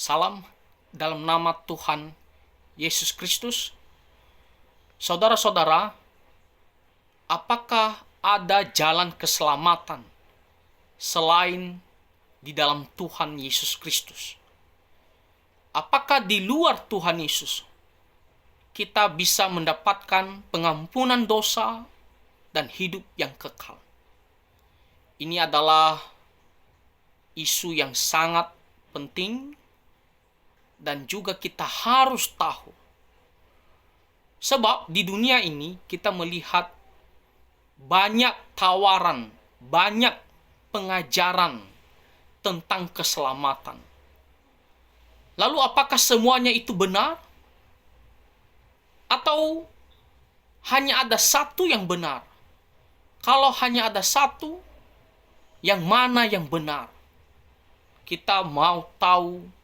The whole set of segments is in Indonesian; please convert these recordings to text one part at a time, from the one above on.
Salam dalam nama Tuhan Yesus Kristus. Saudara-saudara, apakah ada jalan keselamatan selain di dalam Tuhan Yesus Kristus? Apakah di luar Tuhan Yesus kita bisa mendapatkan pengampunan dosa dan hidup yang kekal? Ini adalah isu yang sangat penting dan juga kita harus tahu. Sebab di dunia ini kita melihat banyak tawaran, banyak pengajaran tentang keselamatan. Lalu apakah semuanya itu benar? Atau hanya ada satu yang benar? Kalau hanya ada satu, yang mana yang benar? Kita mau tahu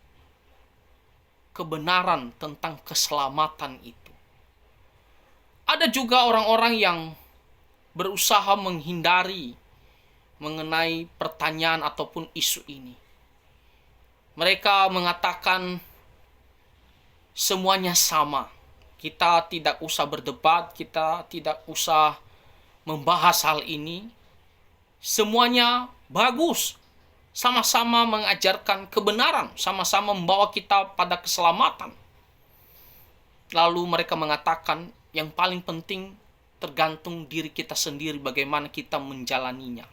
kebenaran tentang keselamatan itu. Ada juga orang-orang yang berusaha menghindari mengenai pertanyaan ataupun isu ini. Mereka mengatakan semuanya sama. Kita tidak usah berdebat, kita tidak usah membahas hal ini. Semuanya bagus. Sama-sama mengajarkan kebenaran, sama-sama membawa kita pada keselamatan. Lalu mereka mengatakan yang paling penting tergantung diri kita sendiri bagaimana kita menjalaninya.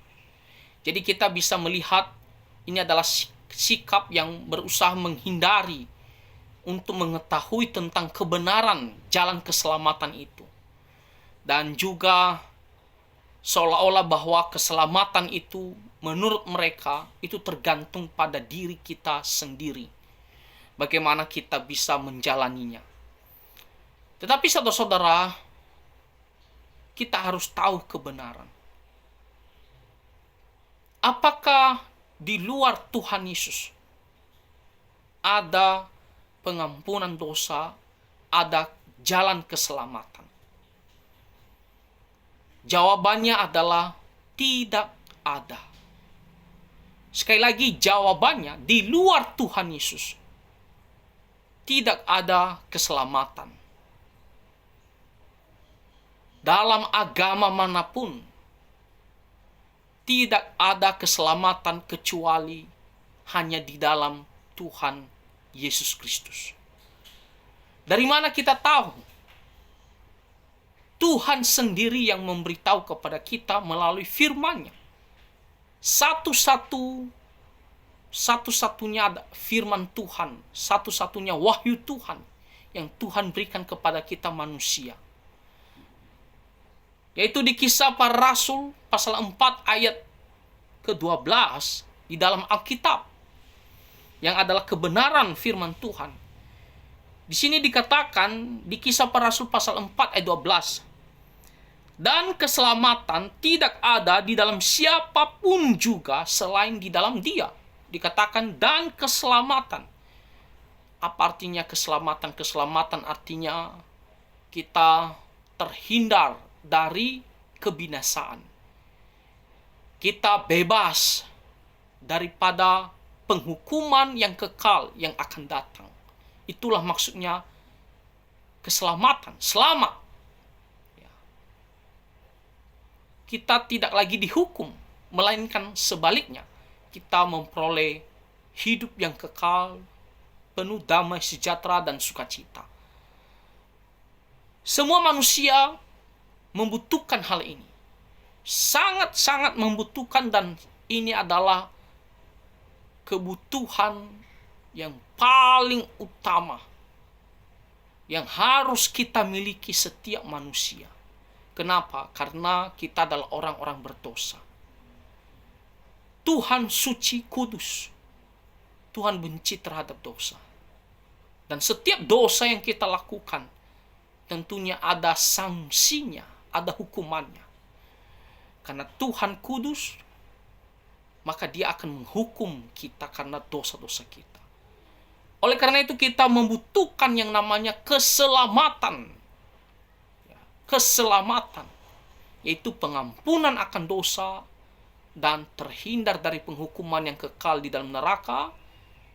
Jadi kita bisa melihat ini adalah sikap yang berusaha menghindari untuk mengetahui tentang kebenaran jalan keselamatan itu. Dan juga seolah-olah bahwa keselamatan itu menurut mereka itu tergantung pada diri kita sendiri. Bagaimana kita bisa menjalaninya. Tetapi saudara-saudara, kita harus tahu kebenaran. Apakah di luar Tuhan Yesus ada pengampunan dosa, ada jalan keselamatan? Jawabannya adalah tidak ada. Sekali lagi jawabannya, di luar Tuhan Yesus tidak ada keselamatan. Dalam agama manapun tidak ada keselamatan kecuali hanya di dalam Tuhan Yesus Kristus. Dari mana kita tahu? Tuhan sendiri yang memberitahu kepada kita melalui firman-Nya. Satu-satunya firman Tuhan, satu-satunya wahyu Tuhan yang Tuhan berikan kepada kita manusia. Yaitu di Kisah Para Rasul pasal 4 ayat ke-12 di dalam Alkitab. Yang adalah kebenaran firman Tuhan. Di sini dikatakan di Kisah Para Rasul pasal 4 ayat 12. Dan keselamatan tidak ada di dalam siapapun juga selain di dalam Dia. Dikatakan dan keselamatan. Apa artinya keselamatan? Keselamatan artinya kita terhindar dari kebinasaan. Kita bebas daripada penghukuman yang kekal yang akan datang. Itulah maksudnya keselamatan, selamat. Kita tidak lagi dihukum, melainkan sebaliknya. Kita memperoleh hidup yang kekal, penuh damai sejahtera dan sukacita. Semua manusia membutuhkan hal ini. Sangat-sangat membutuhkan, dan ini adalah kebutuhan yang paling utama yang harus kita miliki setiap manusia. Kenapa? Karena kita adalah orang-orang berdosa. Tuhan suci, kudus. Tuhan benci terhadap dosa. Dan setiap dosa yang kita lakukan, tentunya ada sanksinya, ada hukumannya. Karena Tuhan kudus, maka Dia akan menghukum kita karena dosa-dosa kita. Oleh karena itu kita membutuhkan yang namanya keselamatan. Keselamatan, yaitu pengampunan akan dosa dan terhindar dari penghukuman yang kekal di dalam neraka,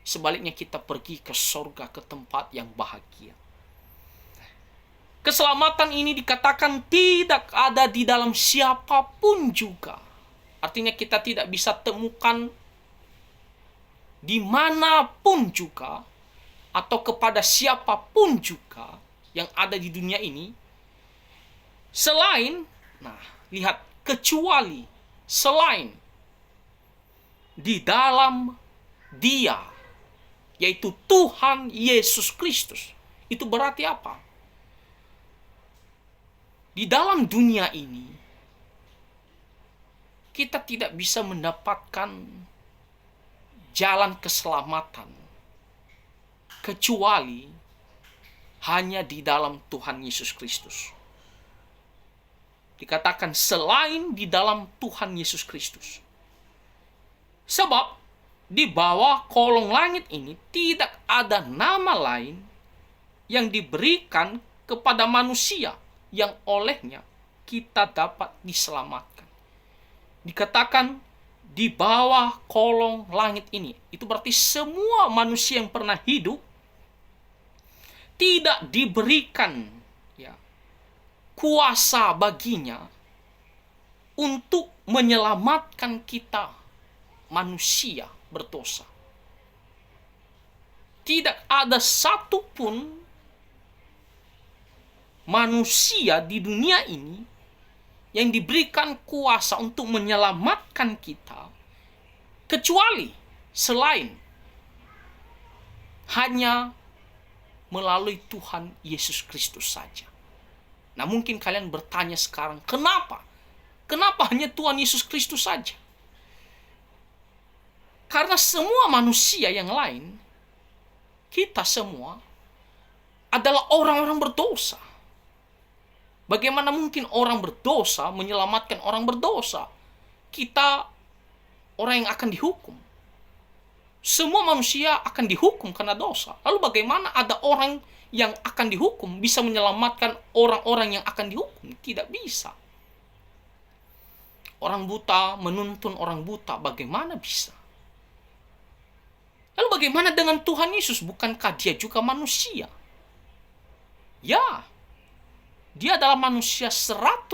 Sebaliknya kita pergi ke sorga, ke tempat yang bahagia. Keselamatan ini dikatakan tidak ada di dalam siapapun juga. Artinya kita tidak bisa temukan dimanapun juga atau kepada siapapun juga yang ada di dunia ini selain, lihat, kecuali selain di dalam Dia, yaitu Tuhan Yesus Kristus. Itu berarti apa? Di dalam dunia ini kita tidak bisa mendapatkan jalan keselamatan kecuali hanya di dalam Tuhan Yesus Kristus. Dikatakan selain di dalam Tuhan Yesus Kristus. Sebab di bawah kolong langit ini tidak ada nama lain yang diberikan kepada manusia yang olehnya kita dapat diselamatkan. Dikatakan di bawah kolong langit ini. Itu berarti semua manusia yang pernah hidup tidak diberikan kuasa baginya untuk menyelamatkan kita manusia berdosa. Tidak ada satupun manusia di dunia ini yang diberikan kuasa untuk menyelamatkan kita kecuali selain hanya melalui Tuhan Yesus Kristus saja. Nah, mungkin kalian bertanya sekarang, kenapa? Kenapa hanya Tuhan Yesus Kristus saja? Karena semua manusia yang lain, kita semua adalah orang-orang berdosa. Bagaimana mungkin orang berdosa menyelamatkan orang berdosa? Kita orang yang akan dihukum. Semua manusia akan dihukum karena dosa. Lalu bagaimana ada orang yang akan dihukum bisa menyelamatkan orang-orang yang akan dihukum? Tidak bisa. Orang buta menuntun orang buta, bagaimana bisa? Lalu bagaimana dengan Tuhan Yesus? Bukankah dia juga manusia? Ya, dia adalah manusia 100%.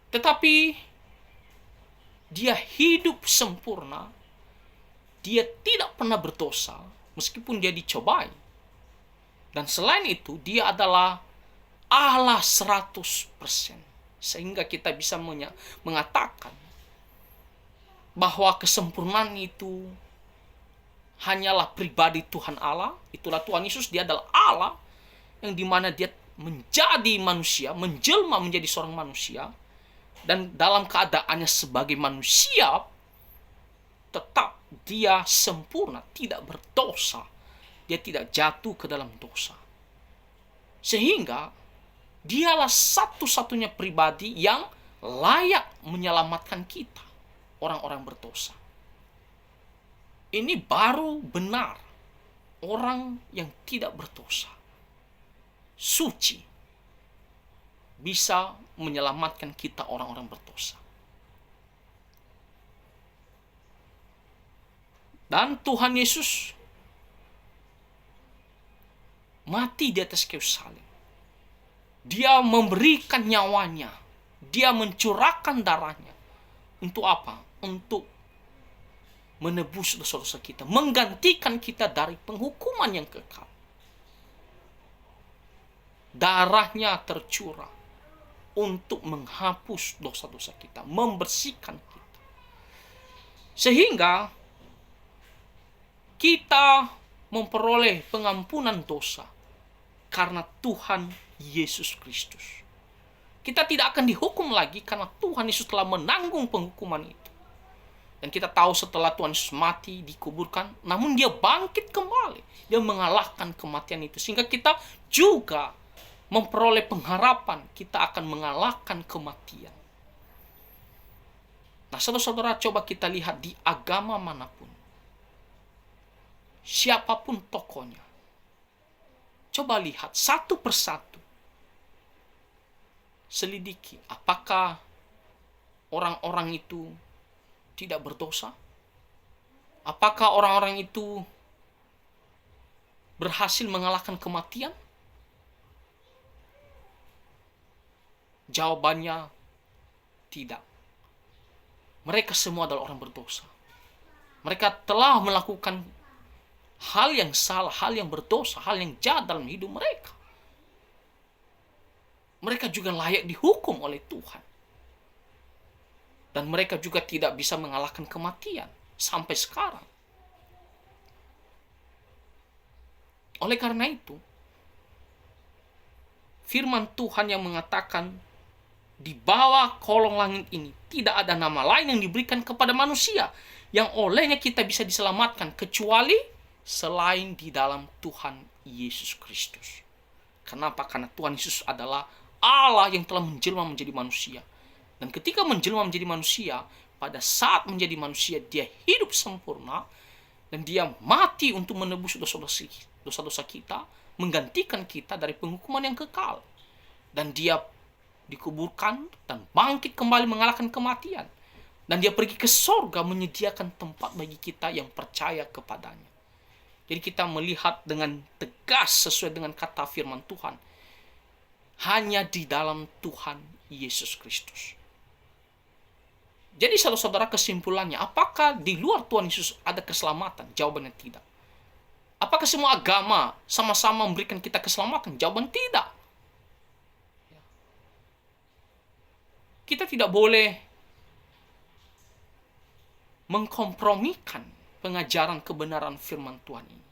Tetapi dia hidup sempurna. Dia tidak pernah berdosa meskipun dia dicobai. Dan selain itu, dia adalah Allah 100%. Sehingga kita bisa mengatakan bahwa kesempurnaan itu hanyalah pribadi Tuhan Allah. Itulah Tuhan Yesus, dia adalah Allah yang dimana dia menjadi manusia, menjelma menjadi seorang manusia. Dan dalam keadaannya sebagai manusia, tetap dia sempurna, tidak berdosa. Dia tidak jatuh ke dalam dosa. Sehingga dialah satu-satunya pribadi yang layak menyelamatkan kita, orang-orang berdosa. Ini baru benar orang yang tidak berdosa, suci, bisa menyelamatkan kita orang-orang berdosa. Dan Tuhan Yesus mati di atas kayu salib. Dia memberikan nyawanya. Dia mencurahkan darahnya. Untuk apa? Untuk menebus dosa-dosa kita. Menggantikan kita dari penghukuman yang kekal. Darahnya tercurah untuk menghapus dosa-dosa kita. Membersihkan kita. Sehingga kita memperoleh pengampunan dosa karena Tuhan Yesus Kristus. Kita tidak akan dihukum lagi karena Tuhan Yesus telah menanggung penghukuman itu. Dan kita tahu setelah Tuhan Yesus mati, dikuburkan, namun dia bangkit kembali. Dia mengalahkan kematian itu. Sehingga kita juga memperoleh pengharapan kita akan mengalahkan kematian. Nah, saudara-saudara, coba kita lihat di agama manapun. Siapapun tokohnya. Coba lihat satu persatu. Selidiki apakah orang-orang itu tidak berdosa? Apakah orang-orang itu berhasil mengalahkan kematian? Jawabannya tidak. Mereka semua adalah orang berdosa. Mereka telah melakukan hal yang salah, hal yang berdosa, hal yang jahat dalam hidup mereka. Mereka juga layak dihukum oleh Tuhan. Dan mereka juga tidak bisa mengalahkan kematian sampai sekarang. Oleh karena itu, firman Tuhan yang mengatakan di bawah kolong langit ini tidak ada nama lain yang diberikan kepada manusia yang olehnya kita bisa diselamatkan kecuali selain di dalam Tuhan Yesus Kristus. Kenapa? Karena Tuhan Yesus adalah Allah yang telah menjelma menjadi manusia. Dan ketika menjelma menjadi manusia, pada saat menjadi manusia dia hidup sempurna dan dia mati untuk menebus dosa-dosa kita, menggantikan kita dari penghukuman yang kekal. Dan dia dikuburkan dan bangkit kembali mengalahkan kematian. Dan dia pergi ke sorga menyediakan tempat bagi kita yang percaya kepadanya. Jadi kita melihat dengan tegas sesuai dengan kata firman Tuhan. Hanya di dalam Tuhan Yesus Kristus. Jadi saudara-saudara, kesimpulannya, apakah di luar Tuhan Yesus ada keselamatan? Jawabannya tidak. Apakah semua agama sama-sama memberikan kita keselamatan? Jawaban tidak. Kita tidak boleh mengkompromikan pengajaran kebenaran firman Tuhan ini.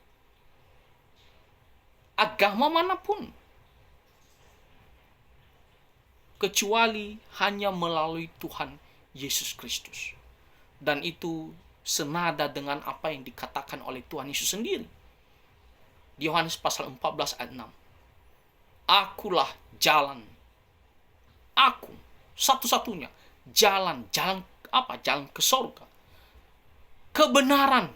Agama manapun, kecuali hanya melalui Tuhan Yesus Kristus. Dan itu senada dengan apa yang dikatakan oleh Tuhan Yesus sendiri. Di Yohanes pasal 14 ayat 6. Akulah jalan. Aku satu-satunya jalan apa? Jalan ke sorga. Kebenaran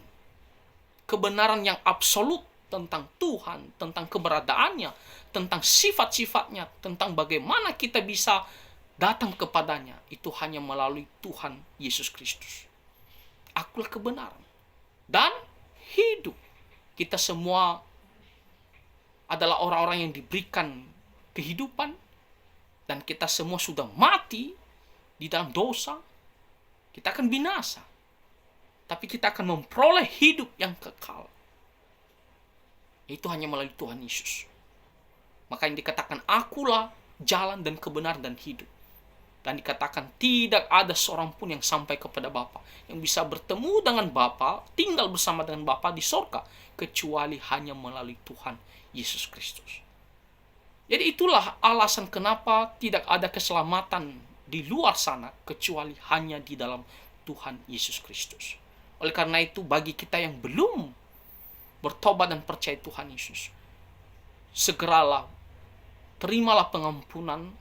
yang absolut tentang Tuhan, tentang keberadaannya, tentang sifat-sifatnya, tentang bagaimana kita bisa datang kepadanya, itu hanya melalui Tuhan Yesus Kristus. Akulah kebenaran dan hidup. Kita semua adalah orang-orang yang diberikan kehidupan, dan kita semua sudah mati di dalam dosa. Kita akan binasa, tapi kita akan memperoleh hidup yang kekal. Itu hanya melalui Tuhan Yesus. Maka yang dikatakan akulah jalan dan kebenaran dan hidup. Dan dikatakan tidak ada seorang pun yang sampai kepada Bapa, yang bisa bertemu dengan Bapa, tinggal bersama dengan Bapa di sorga, kecuali hanya melalui Tuhan Yesus Kristus. Jadi itulah alasan kenapa tidak ada keselamatan di luar sana, kecuali hanya di dalam Tuhan Yesus Kristus. Oleh karena itu, bagi kita yang belum bertobat dan percaya Tuhan Yesus, segeralah terimalah pengampunan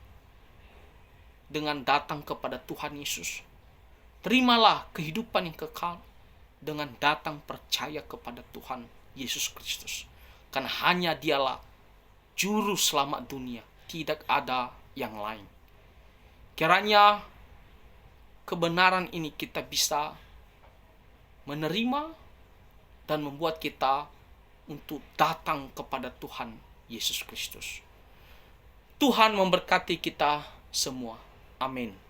dengan datang kepada Tuhan Yesus. Terimalah kehidupan yang kekal dengan datang percaya kepada Tuhan Yesus Kristus. Karena hanya dialah juru selamat dunia, tidak ada yang lain. Kiranya kebenaran ini kita bisa menerima dan membuat kita untuk datang kepada Tuhan Yesus Kristus. Tuhan memberkati kita semua. Amin.